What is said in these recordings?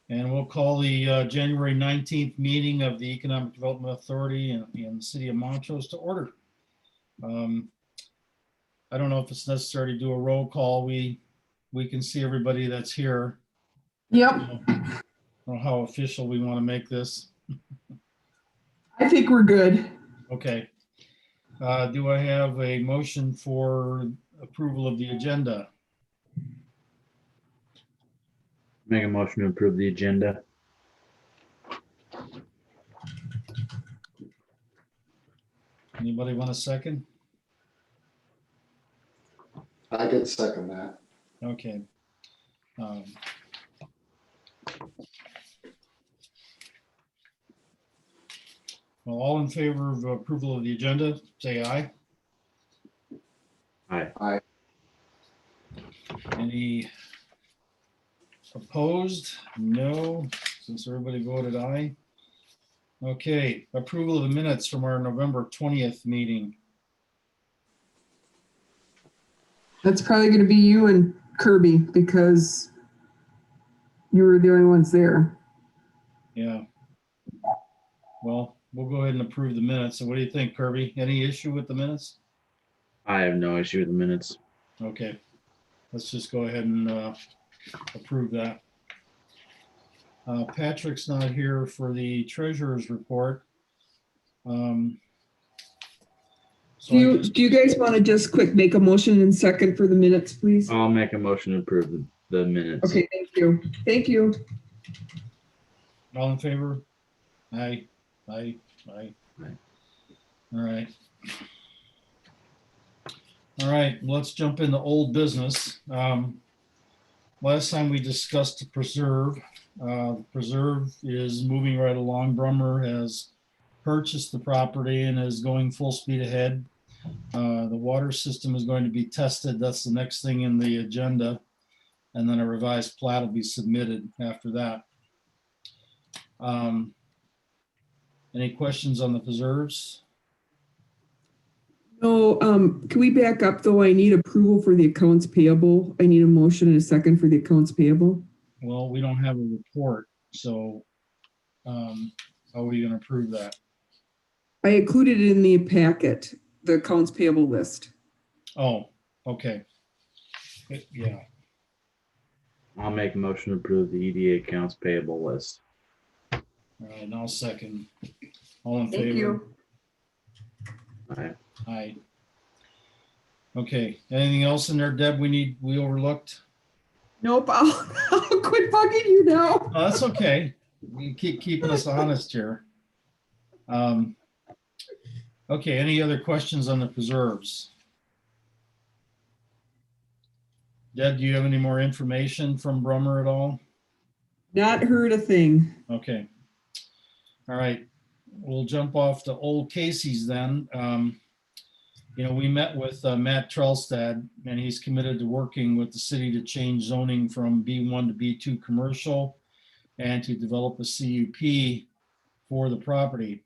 And we'll call the January 19th meeting of the Economic Development Authority in the city of Montrose to order. I don't know if it's necessary to do a roll call. We can see everybody that's here. Yep, I don't know how official we want to make this. I think we're good. Okay. Do I have a motion for approval of the agenda? Make a motion to approve the agenda. Anybody want a second? I could second that. Okay. Well, all in favor of approval of the agenda, say aye. Aye. Any opposed? No, since everybody voted aye. Okay, approval of the minutes from our November 20th meeting. That's probably going to be you and Kirby because you were the only ones there. Yeah. Well, we'll go ahead and approve the minutes. So what do you think, Kirby? Any issue with the minutes? I have no issue with the minutes. Okay, let's just go ahead and approve that. Patrick's not here for the treasurer's report. So Do you guys want to just quick make a motion and second for the minutes, please? I'll make a motion to approve the minutes. Okay, thank you. Thank you. all in favor? Aye, aye, aye. Aye. All right. All right, let's jump into old business. Last time we discussed the preserve. The preserve is moving right along. Brummer has purchased the property and is going full speed ahead. The water system is going to be tested. That's the next thing in the agenda. And then a revised plat will be submitted after that. Any questions on the preserves? No, can we back up though? I need approval for the accounts payable. I need a motion and a second for the accounts payable. Well, we don't have a report, so how are we going to approve that? I included it in the packet, the accounts payable list. Oh, okay. Yeah, I'll make a motion to approve the EDA accounts payable list. all right, and I'll second. All in Thank favor? you. Aye. Aye. Okay, anything else in there, Deb, we overlooked? Nope, I'll quit bugging you now. Oh, that's okay. You keep keeping us honest here. Okay, any other questions on the preserves? Deb, do you have any more information from Brummer at all? Not heard a thing. Okay. All right, we'll jump off to Old Casey's then. We met with Matt Trelstad, and he's committed to working with the city to change zoning from B1 to B2 commercial and to develop a CUP for the property.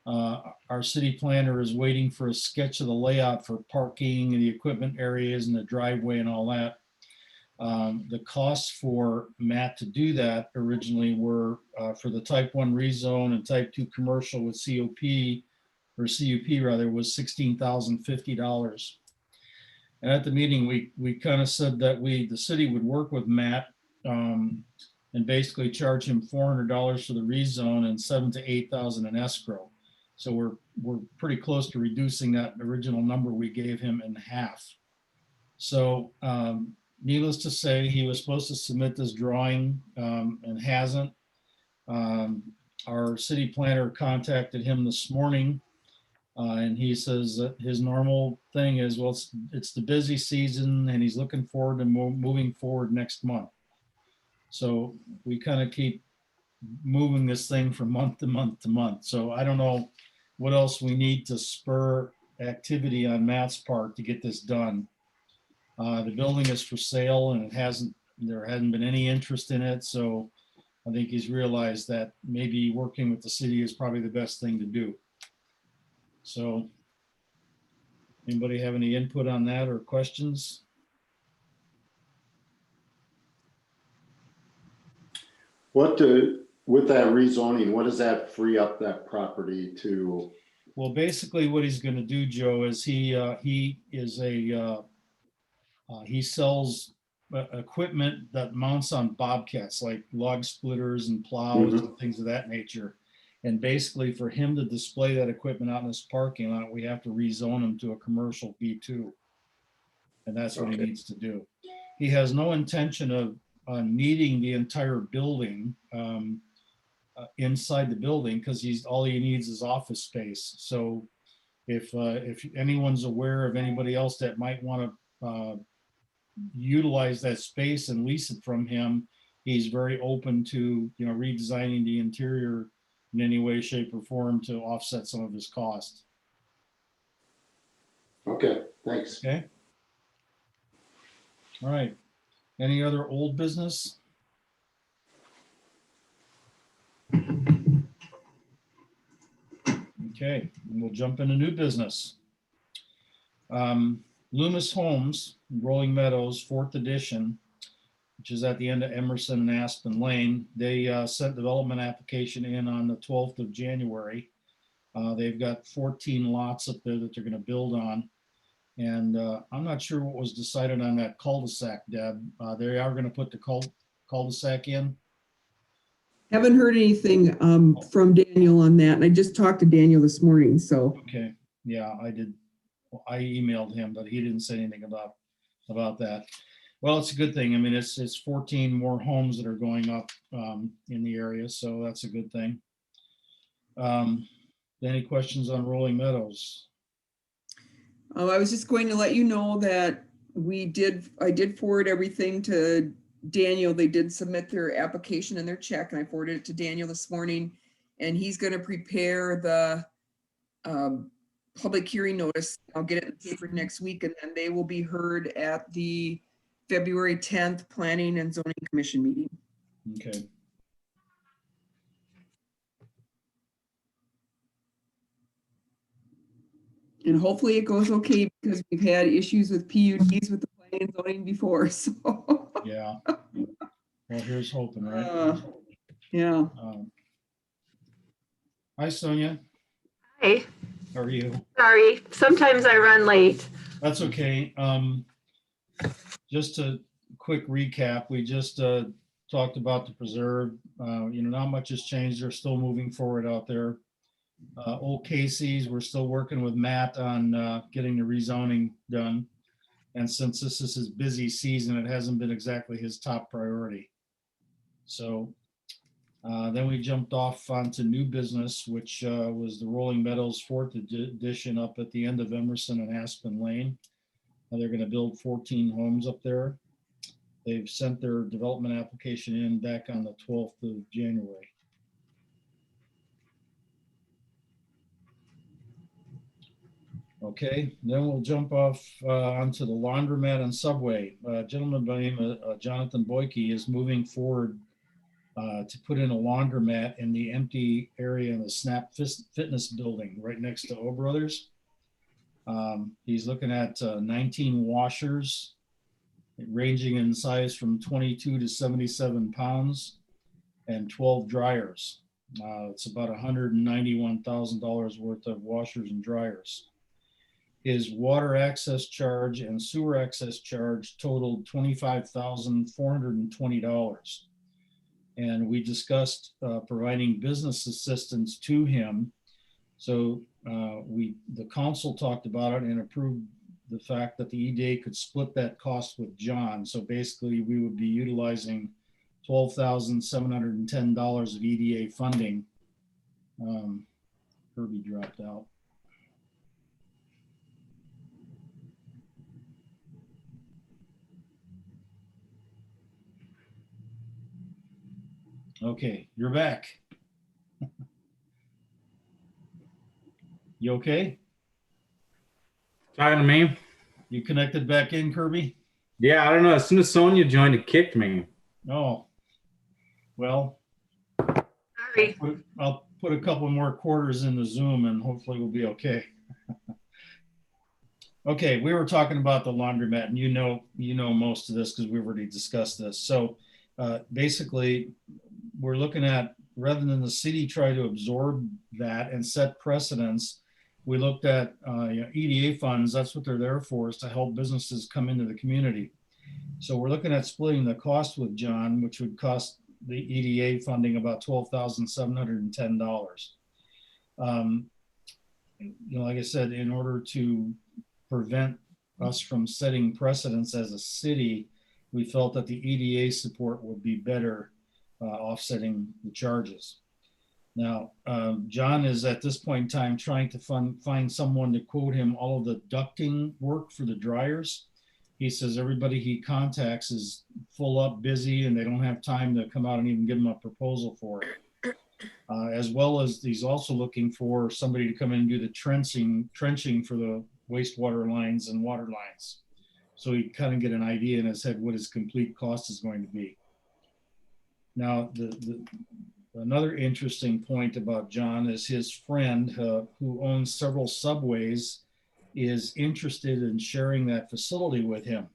Our city planner is waiting for a sketch of the layout for parking and the equipment areas and the driveway and all that. The costs for Matt to do that originally were for the type 1 rezone and type 2 commercial with CUP rather, was $16,050. And at the meeting, we kind of said that the city would work with Matt and basically charge him $400 for the rezone and $7,000 to $8,000 in escrow. So we're pretty close to reducing that original number we gave him in half. So needless to say, he was supposed to submit this drawing and hasn't. Our city planner contacted him this morning. And he says that his normal thing is, well, it's the busy season and he's looking forward to moving forward next month. So we kind of keep moving this thing from month to month to month. So I don't know what else we need to spur activity on Matt's part to get this done. The building is for sale and there hadn't been any interest in it. So I think he's realized that maybe working with the city is probably the best thing to do. So anybody have any input on that or questions? With that rezoning, what does that free up that property to? Well, basically what he's gonna do, Joe, is he is he sells equipment that mounts on bobcats, like log splitters and plows and things of that nature. And basically for him to display that equipment out in this parking lot, we have to rezone him to a commercial B2. And that's what he Okay. needs to do. He has no intention of needing the entire building inside the building, because all he needs is office space. So if anyone's aware of anybody else that might want to utilize that space and lease it from him, he's very open to, redesigning the interior in any way, shape, or form to offset some of his cost. Okay, thanks. Okay. All right. Any other old business? Okay, and we'll jump into new business. Loomis Homes, Rolling Meadows, 4th edition, which is at the end of Emerson and Aspen Lane. They sent development application in on the 12th of January. They've got 14 lots up there that they're going to build on. And I'm not sure what was decided on that cul-de-sac, Deb. They are going to put the cul-de-sac in. Haven't heard anything from Daniel on that. And I just talked to Daniel this morning, so. Okay, yeah, I did. I emailed him, but he didn't say anything about that. Well, it's a good thing. I mean, it's 14 more homes that are going up in the area, so that's a good thing. Any questions on Rolling Meadows? I was just going to let you know that I did forward everything to Daniel. They did submit their application and their check, and I forwarded it to Daniel this morning. And he's going to prepare the public hearing notice. I'll get it in the paper next week, and then they will be heard at the February 10th Planning and Zoning Commission meeting. Okay. And hopefully it goes okay, because we've had issues with PUDs with the planning and zoning before, so. Yeah. Well, here's hoping, right? Yeah. Hi, Sonia. Hi, How are you? sorry. Sometimes I run late. That's okay. Just a quick recap. We just talked about the preserve. Not much has changed. They're still moving forward out there. Old Casey's, we're still working with Matt on getting the rezoning done. And since this is his busy season, it hasn't been exactly his top priority. So then we jumped off onto new business, which was the Rolling Meadows 4th edition up at the end of Emerson and Aspen Lane. They're going to build 14 homes up there. They've sent their development application in back on the 12th of January. Okay, then we'll jump off onto the laundromat and Subway. A gentleman by the name of Jonathan Boyke is moving forward to put in a laundromat in the empty area in the Snap Fitness building right next to O Brothers. He's looking at 19 washers ranging in size from 22 to 77 pounds and 12 dryers. It's about $191,000 worth of washers and dryers. His water access charge and sewer access charge totaled $25,420. And we discussed providing business assistance to him. So the council talked about it and approved the fact that the EDA could split that cost with John. So basically we would be utilizing $12,710 of EDA funding. Kirby dropped out. Okay, you're back. You okay? Talking to me? You connected back in, Kirby? Yeah, I don't know. As soon as Sonia joined, it kicked me. Oh, well, Sorry. I'll put a couple more quarters in the Zoom and hopefully we'll be okay. Okay, we were talking about the laundromat, and you know most of this because we've already discussed this. So basically, we're looking at, rather than the city try to absorb that and set precedents, we looked at EDA funds. That's what they're there for, is to help businesses come into the community. So we're looking at splitting the cost with John, which would cost the EDA funding about $12,710. Like I said, in order to prevent us from setting precedents as a city, we felt that the EDA support would be better offsetting the charges. Now, John is at this point in time trying to find someone to quote him all of the ducting work for the dryers. He says everybody he contacts is full up, busy, and they don't have time to come out and even give him a proposal for it. As well as he's also looking for somebody to come in and do the trenching for the wastewater lines and water lines. So he kind of get an idea in his head what his complete cost is going to be. Now, another interesting point about John is his friend who owns several subways is interested in sharing that facility with him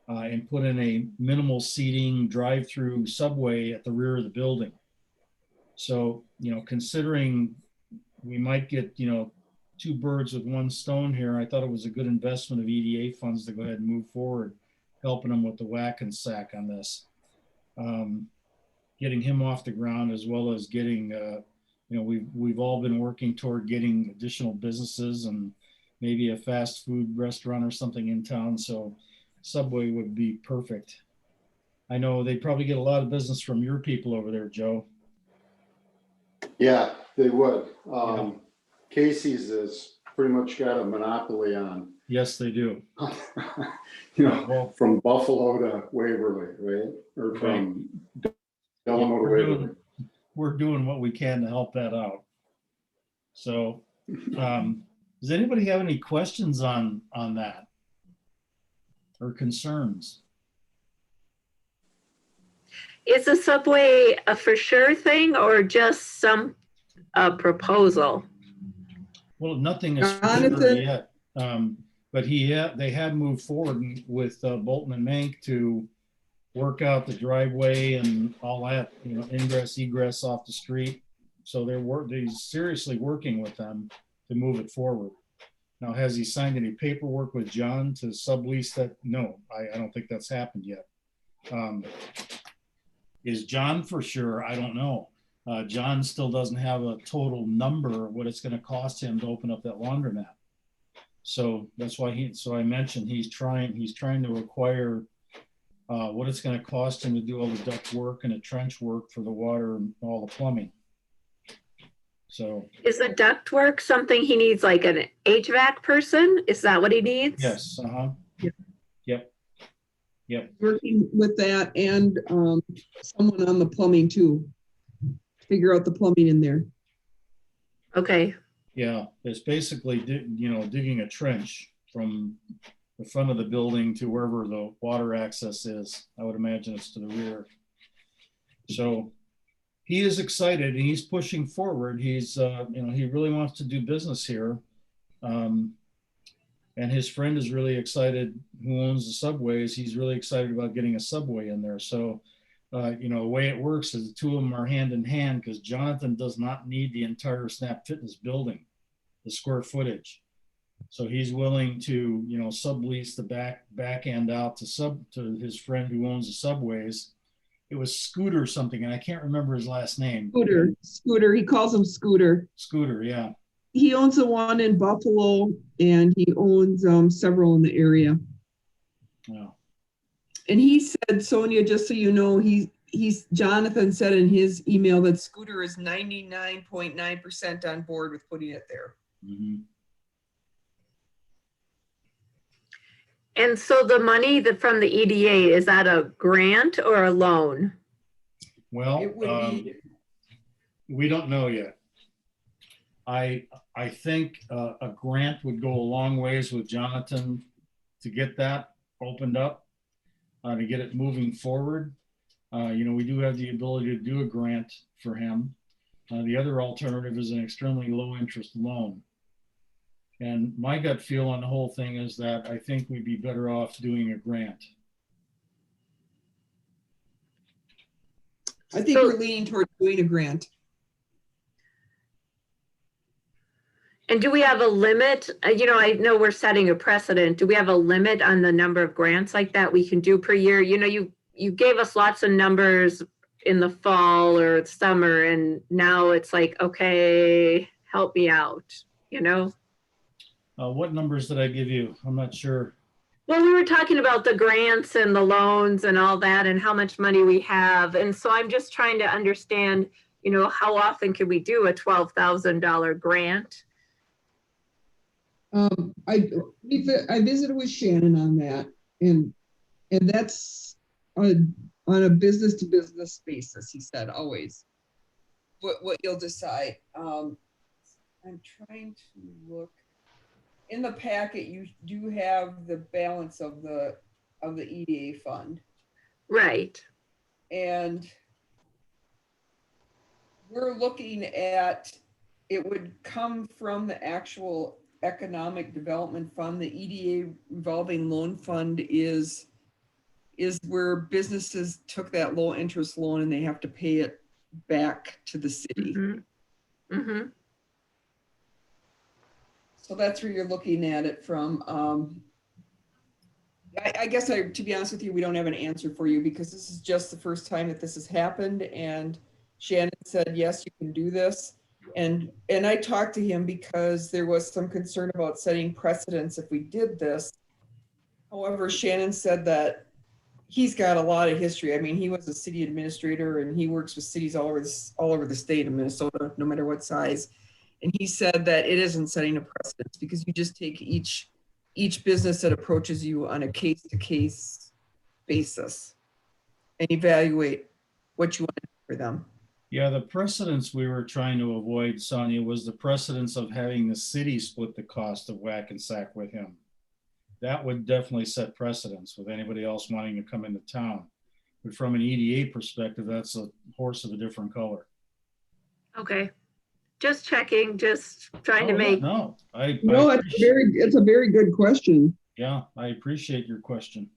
and put in a minimal seating drive-through subway at the rear of the building. So, considering we might get, two birds with one stone here, I thought it was a good investment of EDA funds to go ahead and move forward, helping them with the whack and sack on this. Getting him off the ground, as well as getting, we've all been working toward getting additional businesses and maybe a fast food restaurant or something in town. So Subway would be perfect. I know they probably get a lot of business from your people over there, Joe. Yeah, they would. Yeah. Casey's has pretty much got a monopoly on, Yes, they do. from Buffalo to Waverly, right? Or from Delano to Waverly. We're doing what we can to help that out. So, does anybody have any questions on that or concerns? Is the subway a for sure thing or just some proposal? Well, nothing is for sure Jonathan? yet. But they have moved forward with Bolton and Mank to work out the driveway and all that, ingress, egress off the street. So they're seriously working with them to move it forward. Now, has he signed any paperwork with John to sublease that? No, I don't think that's happened yet. Is John for sure? I don't know. John still doesn't have a total number of what it's going to cost him to open up that laundromat. So that's why I mentioned he's trying to acquire what it's going to cost him to do all the duct work and the trench work for the water and all the plumbing. So Is the duct work something he needs, like an HVAC person? Is that what he needs? yes, Yep. Working with that and someone on the plumbing too. Figure out the plumbing in there. Okay. Yeah, it's basically digging a trench from the front of the building to wherever the water access is. I would imagine it's to the rear. So he is excited and he's pushing forward. He's he really wants to do business here. And his friend is really excited, who owns the subways. He's really excited about getting a subway in there. So, the way it works is the two of them are hand in hand, because Jonathan does not need the entire Snap Fitness building, the square footage. So he's willing to, sublease the back end out to his friend who owns the subways. It was Scooter something, and I can't remember his last name. Scooter. He calls him Scooter. Scooter, yeah. He owns the one in Buffalo and he owns several in the area. Wow. And he said, Sonia, just so you know, Jonathan said in his email that Scooter is 99.9% on board with putting it there. Mm-hmm. And so the money from the EDA, is that a grant or a loan? Well, It would be. We don't know yet. I think a grant would go a long ways with Jonathan to get that opened up, to get it moving forward. We do have the ability to do a grant for him. The other alternative is an extremely low interest loan. And my gut feel on the whole thing is that I think we'd be better off doing a grant. I think So- we're leaning towards doing a grant. And do we have a limit? I know we're setting a precedent. Do we have a limit on the number of grants like that we can do per year? You gave us lots of numbers in the fall or summer, and now it's like, okay, help me out, What numbers did I give you? I'm not sure. Well, we were talking about the grants and the loans and all that and how much money we have. And so I'm just trying to understand, how often can we do a $12,000 grant? I visited with Shannon on that, and that's on a business to business basis. He said always. What you'll decide. I'm trying to look in the packet. You do have the balance of the EDA fund, Right. and we're looking at it would come from the actual economic development fund. The EDA revolving loan fund is where businesses took that low interest loan and they have to pay it back to the city. Mm-hmm. Mm-hmm. So that's where you're looking at it from. I guess to be honest with you, we don't have an answer for you because this is just the first time that this has happened. And Shannon said, yes, you can do this. And I talked to him because there was some concern about setting precedents if we did this. However, Shannon said that he's got a lot of history. I mean, he was a city administrator and he works with cities all over the state of Minnesota, no matter what size. And he said that it isn't setting a precedent because you just take each business that approaches you on a case-to-case basis and evaluate what you want to do for them. Yeah, the precedence we were trying to avoid, Sonia, was the precedence of having the city split the cost of Whackensack with him. That would definitely set precedence with anybody else wanting to come into town. But from an EDA perspective, that's a horse of a different color. Okay. Just checking, just trying to Oh, make. No, It's a very good question. yeah, I appreciate your question.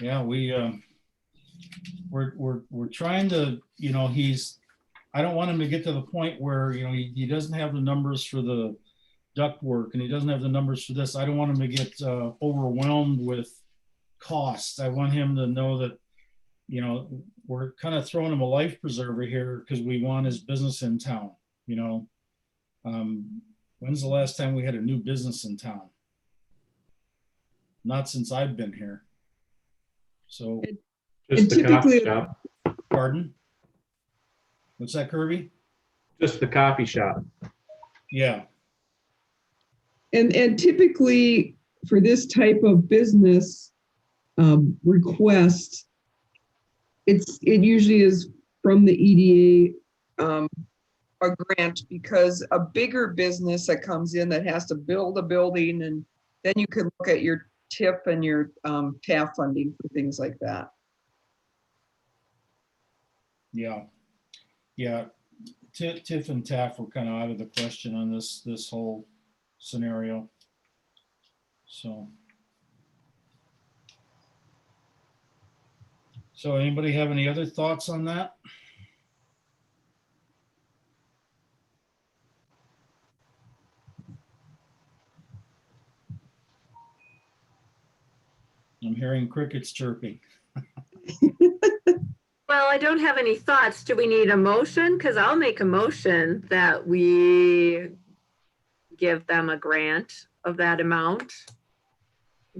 Yeah, we're trying to, I don't want him to get to the point where, he doesn't have the numbers for the duct work and he doesn't have the numbers for this. I don't want him to get overwhelmed with costs. I want him to know that, we're kind of throwing him a life preserver here because we want his business in town, When's the last time we had a new business in town? Not since I've been here. So, Just the coffee typically- shop. pardon? What's that, Kirby? Just the coffee shop. Yeah, And typically for this type of business request, it usually is from the EDA a grant, because a bigger business that comes in that has to build a building, and then you can look at your TIP and your TAF funding for things like that. yeah. TIF and TAF were kind of out of the question on this whole scenario. So anybody have any other thoughts on that? I'm hearing crickets chirping. Well, I don't have any thoughts. Do we need a motion? Because I'll make a motion that we give them a grant of that amount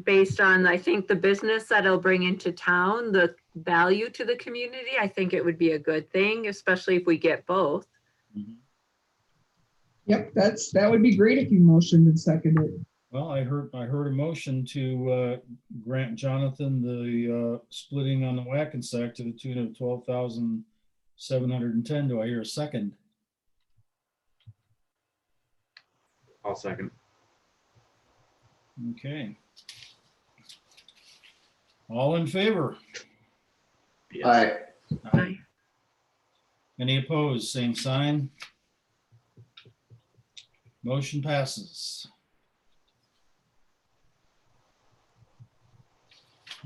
based on, I think, the business that it'll bring into town, the value to the community. I think it would be a good thing, especially if we get both. Yep, that would be great if you motioned and seconded. Well, I heard a motion to grant Jonathan the splitting on the Whackensack to the tune of $12,710. Do I hear a second? I'll second. Okay. All in favor? Yes. Aye. Aye. Any opposed? Same sign. Motion passes.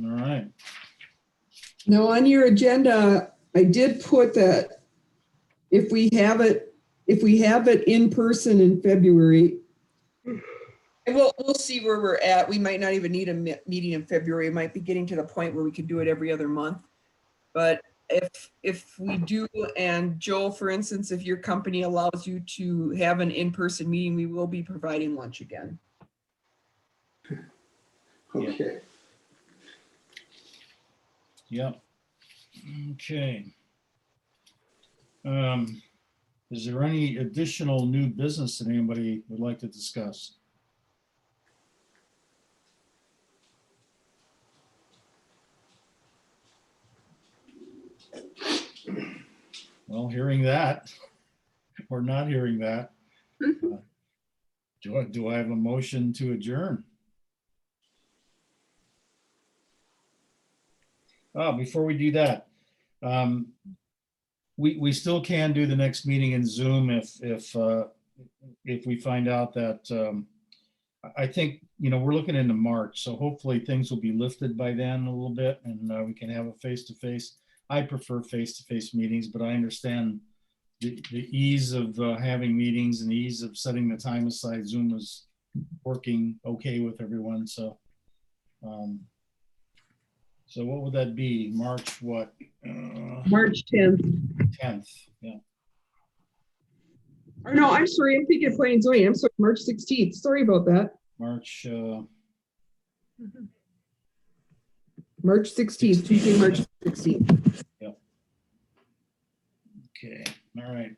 All right. Now, on your agenda, I did put that if we have it in person in February, and we'll see where we're at. We might not even need a meeting in February. It might be getting to the point where we could do it every other month. But if we do, and Joel, for instance, if your company allows you to have an in-person meeting, we will be providing lunch again. Okay. Yep. Okay. Is there any additional new business that anybody would like to discuss? Well, hearing that, or not hearing that, do I have a motion to adjourn? Oh, before we do that, we still can do the next meeting in Zoom if we find out that, I think, we're looking into March, so hopefully things will be lifted by then a little bit and we can have a face-to-face. I prefer face-to-face meetings, but I understand the ease of having meetings and the ease of setting the time aside. Zoom is working okay with everyone, so. So what would that be? March what? March 10th. 10th, yeah. Or no, I'm sorry. I'm thinking of planning and zoning. I'm sorry, March 16th. Sorry about that. March, March 16th, Tuesday, March 16th. okay, all right.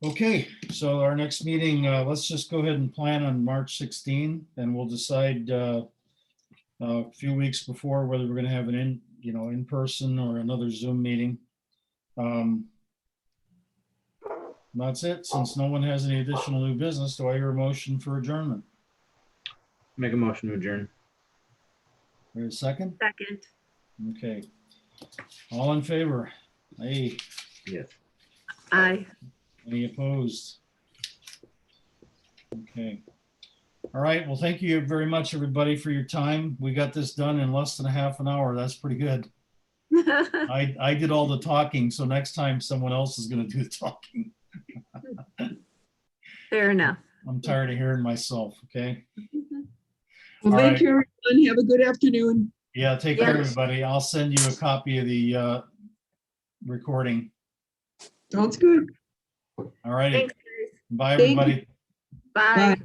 Okay, so our next meeting, let's just go ahead and plan on March 16, and we'll decide a few weeks before whether we're gonna have an in person or another Zoom meeting. That's it. Since no one has any additional new business, do I hear a motion for adjournment? Make a motion to adjourn. There's a second? Second. Okay. All in favor? Hey, Yes. Aye. any opposed? Okay. All right. Well, thank you very much, everybody, for your time. We got this done in less than a half an hour. That's pretty good. I did all the talking, so next time someone else is going to do the talking. Fair enough. I'm tired of hearing myself. Okay. Well, All thank right. you, everyone. Have a good afternoon. Yeah. Take care, Yes. everybody. I'll send you a copy of the recording. Sounds good. All righty. Thanks, guys. Bye, Thank you. everybody. Bye. Bye.